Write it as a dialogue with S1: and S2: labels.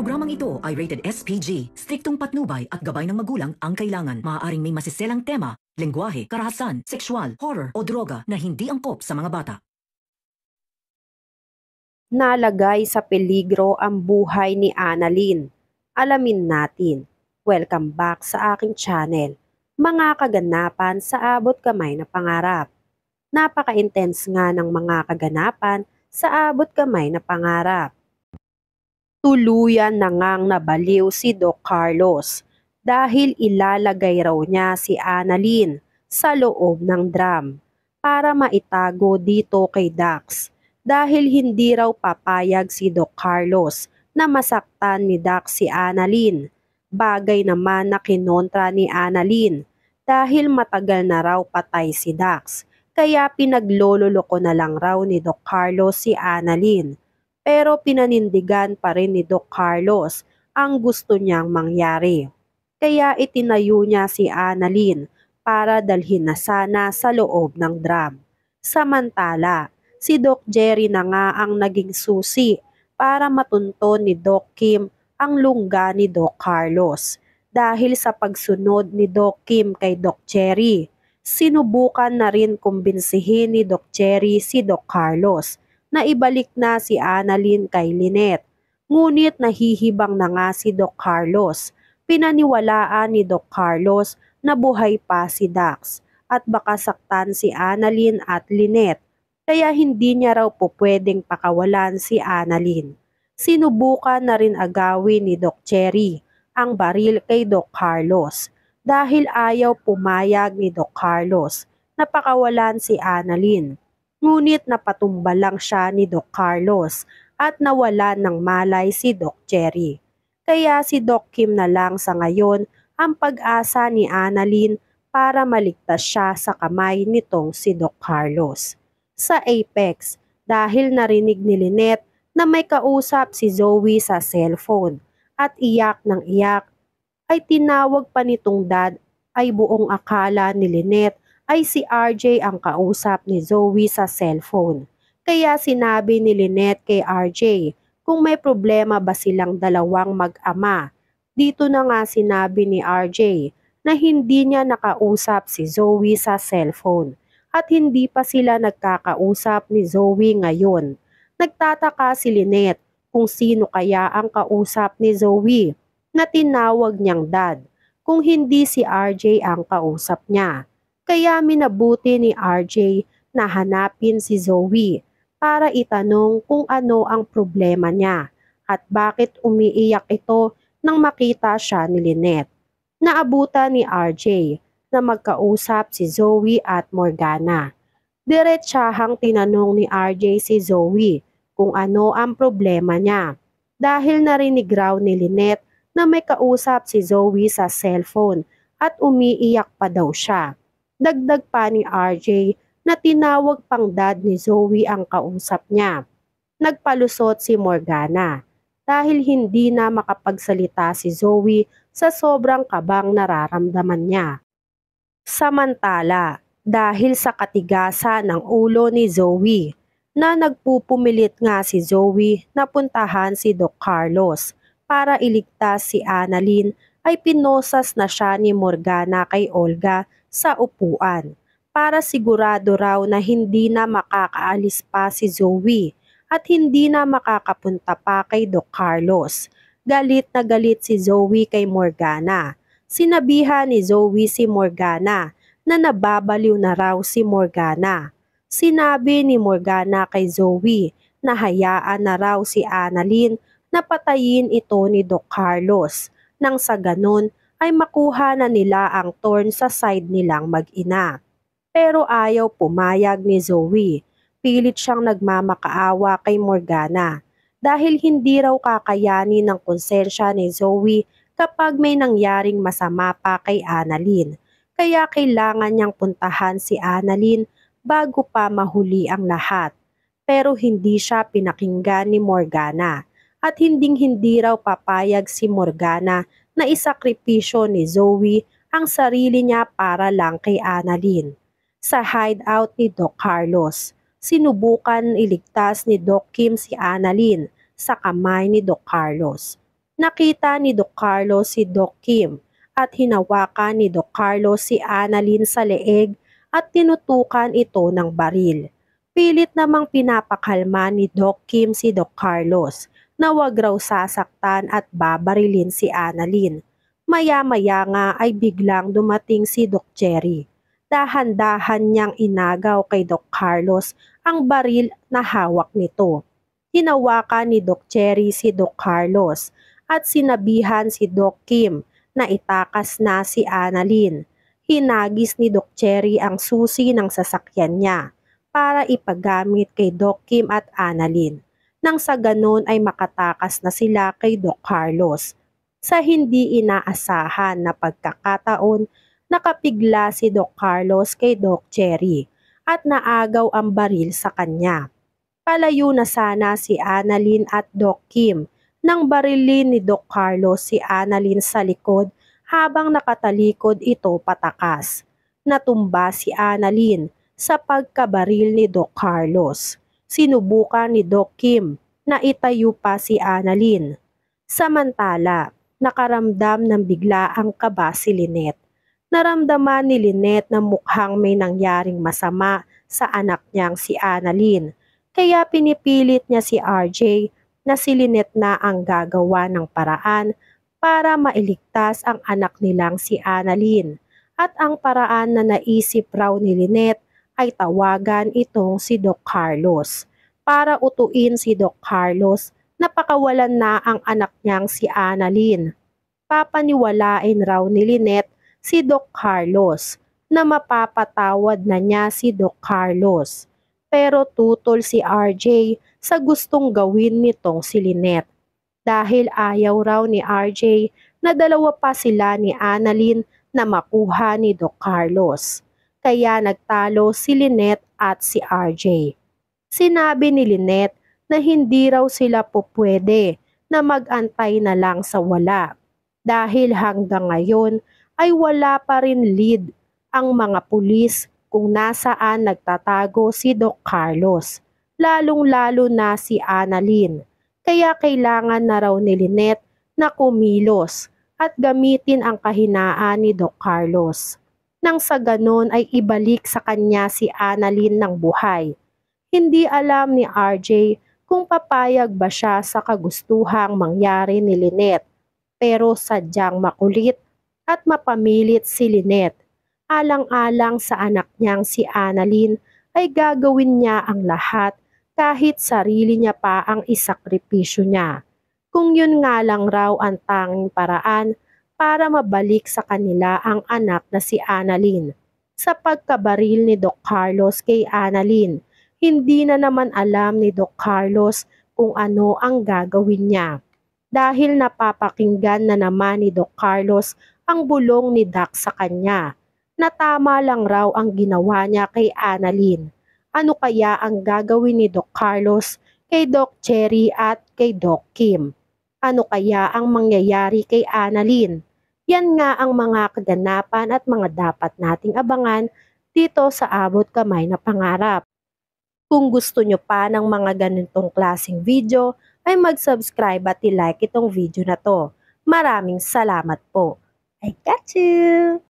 S1: Programang ito ay rated SPG. Striktong patnubay at gabay ng magulang ang kailangan. Maaaring may masiselang tema, lengguwahe, karahasan, sexual, horror o droga na hindi angkop sa mga bata.
S2: Nalagay sa peligro ang buhay ni Annalyn. Alamin natin. Welcome back sa aking channel. Mga kaganapan sa abot kamay na pangarap. Napaka-intense nga ng mga kaganapan sa abot kamay na pangarap. Tuluyan na ngang nabaliw si Doc Carlos dahil ilalagay raw niya si Annalyn sa loob ng drum para maitago dito kay Dax dahil hindi raw papayag si Doc Carlos na masaktan ni Dax si Annalyn. Bagay naman na kinontra ni Annalyn dahil matagal na raw patay si Dax kaya pinaglololoko na lang raw ni Doc Carlos si Annalyn. Pero pinanindigan pa rin ni Doc Carlos ang gusto niyang mangyari. Kaya itinayo niya si Annalyn para dalhin na sana sa loob ng drum. Samantala, si Doc Jerry na nga ang naging susi para matunton ni Doc Kim ang lungga ni Doc Carlos. Dahil sa pagsunod ni Doc Kim kay Doc Jerry, sinubukan na rin kumbinsihin ni Doc Jerry si Doc Carlos na ibalik na si Annalyn kay Lynette. Ngunit nahihibang na nga si Doc Carlos. Pinaniwalaan ni Doc Carlos na buhay pa si Dax at baka saktan si Annalyn at Lynette. Kaya hindi niya raw po pwedeng pakawalan si Annalyn. Sinubukan na rin agawin ni Doc Cherry ang baril kay Doc Carlos dahil ayaw pumayag ni Doc Carlos na pakawalan si Annalyn. Ngunit napatumba lang siya ni Doc Carlos at nawala ng malay si Doc Cherry. Kaya si Doc Kim na lang sa ngayon ang pag-asa ni Annalyn para maligtas siya sa kamay nitong si Doc Carlos. Sa Apex, dahil narinig ni Lynette na may kausap si Zoe sa cellphone at iyak ng iyak, ay tinawag pa nitong dad ay buong akala ni Lynette ay si RJ ang kausap ni Zoe sa cellphone. Kaya sinabi ni Lynette kay RJ kung may problema ba silang dalawang mag-ama. Dito na nga sinabi ni RJ na hindi niya nakausap si Zoe sa cellphone at hindi pa sila nagkakausap ni Zoe ngayon. Nagtataka si Lynette kung sino kaya ang kausap ni Zoe na tinawag niyang dad kung hindi si RJ ang kausap niya. Kaya minabuti ni RJ na hanapin si Zoe para itanong kung ano ang problema niya at bakit umiiyak ito nang makita siya ni Lynette. Naabutan ni RJ na magkausap si Zoe at Morgana. Diretsahang tinanong ni RJ si Zoe kung ano ang problema niya dahil narinig raw ni Lynette na may kausap si Zoe sa cellphone at umiiyak pa daw siya. Dagdag pa ni RJ na tinawag pang dad ni Zoe ang kausap niya. Nagpalusot si Morgana dahil hindi na makapagsalita si Zoe sa sobrang kabang nararamdaman niya. Samantala, dahil sa katigasan ng ulo ni Zoe, na nagpupumilit nga si Zoe na puntahan si Doc Carlos para iligtas si Annalyn ay pinosas na siya ni Morgana kay Olga sa upuan para sigurado raw na hindi na makakaalis pa si Zoe at hindi na makakapunta pa kay Doc Carlos. Galit na galit si Zoe kay Morgana. Sinabihan ni Zoe si Morgana na nababaliw na raw si Morgana. Sinabi ni Morgana kay Zoe na hayaan na raw si Annalyn na patayin ito ni Doc Carlos nang sa ganon ay makuha na nila ang turn sa side nilang mag-ina. Pero ayaw pumayag ni Zoe. Pilit siyang nagmamakaawa kay Morgana dahil hindi raw kakayanin ng konsensya ni Zoe kapag may nangyaring masama pa kay Annalyn. Kaya kailangan niyang puntahan si Annalyn bago pa mahuli ang lahat. Pero hindi siya pinakinggan ni Morgana at hinding-hindi raw papayag si Morgana na isakripisyo ni Zoe ang sarili niya para lang kay Annalyn. Sa hideout ni Doc Carlos, sinubukan iligtas ni Doc Kim si Annalyn sa kamay ni Doc Carlos. Nakita ni Doc Carlos si Doc Kim at hinawakan ni Doc Carlos si Annalyn sa leeg at tinutukan ito ng baril. Pilit namang pinapakalma ni Doc Kim si Doc Carlos na wag raw sasaktan at babarilin si Annalyn. Maya-maya nga ay biglang dumating si Doc Cherry. Dahan-dahan niyang inagaw kay Doc Carlos ang baril na hawak nito. Hinawakan ni Doc Cherry si Doc Carlos at sinabihan si Doc Kim na itakas na si Annalyn. Hinagis ni Doc Cherry ang susi ng sasakyan niya para ipagamit kay Doc Kim at Annalyn. Nang sa ganon ay makatakas na sila kay Doc Carlos. Sa hindi inaasahan na pagkakataon, nakapigla si Doc Carlos kay Doc Cherry at naagaw ang baril sa kanya. Palayo na sana si Annalyn at Doc Kim nang barilin ni Doc Carlos si Annalyn sa likod habang nakatalikod ito patakas. Natumba si Annalyn sa pagkabaril ni Doc Carlos. Sinubukan ni Doc Kim na itayo pa si Annalyn. Samantala, nakaramdam ng biglaang kaba si Lynette. Naramdaman ni Lynette na mukhang may nangyaring masama sa anak niyang si Annalyn. Kaya pinipilit niya si RJ na si Lynette na ang gagawa ng paraan para mailigtas ang anak nilang si Annalyn. At ang paraan na naisip raw ni Lynette ay tawagan itong si Doc Carlos para utuin si Doc Carlos na pakawalan na ang anak niyang si Annalyn. Papaniwalain raw ni Lynette si Doc Carlos na mapapatawad na niya si Doc Carlos. Pero tutol si RJ sa gustong gawin nitong si Lynette. Dahil ayaw raw ni RJ na dalawa pa sila ni Annalyn na makuha ni Doc Carlos. Kaya nagtalo si Lynette at si RJ. Sinabi ni Lynette na hindi raw sila pupwede na mag-antay na lang sa wala. Dahil hanggang ngayon ay wala pa rin lead ang mga pulis kung nasaan nagtatago si Doc Carlos, lalong-lalo na si Annalyn. Kaya kailangan na raw ni Lynette na kumilos at gamitin ang kahinaan ni Doc Carlos. Nang sa ganon ay ibalik sa kanya si Annalyn ng buhay. Hindi alam ni RJ kung papayag ba siya sa kagustuhang mangyari ni Lynette, pero sadyang makulit at mapamilit si Lynette. Alang-alang sa anak niyang si Annalyn ay gagawin niya ang lahat kahit sarili niya pa ang isakripisyo niya. Kung yun nga lang raw ang tanging paraan para mabalik sa kanila ang anak na si Annalyn. Sa pagkabaril ni Doc Carlos kay Annalyn, hindi na naman alam ni Doc Carlos kung ano ang gagawin niya. Dahil napapakinggan na naman ni Doc Carlos ang bulong ni Doc sa kanya, na tama lang raw ang ginawa niya kay Annalyn. Ano kaya ang gagawin ni Doc Carlos kay Doc Cherry at kay Doc Kim? Ano kaya ang mangyayari kay Annalyn? Yan nga ang mga kaganapan at mga dapat nating abangan dito sa Abot Kamay na Pangarap. Kung gusto nyo pa ng mga ganitong klaseng video, ay mag-subscribe at i-like itong video na to. Maraming salamat po. I got you!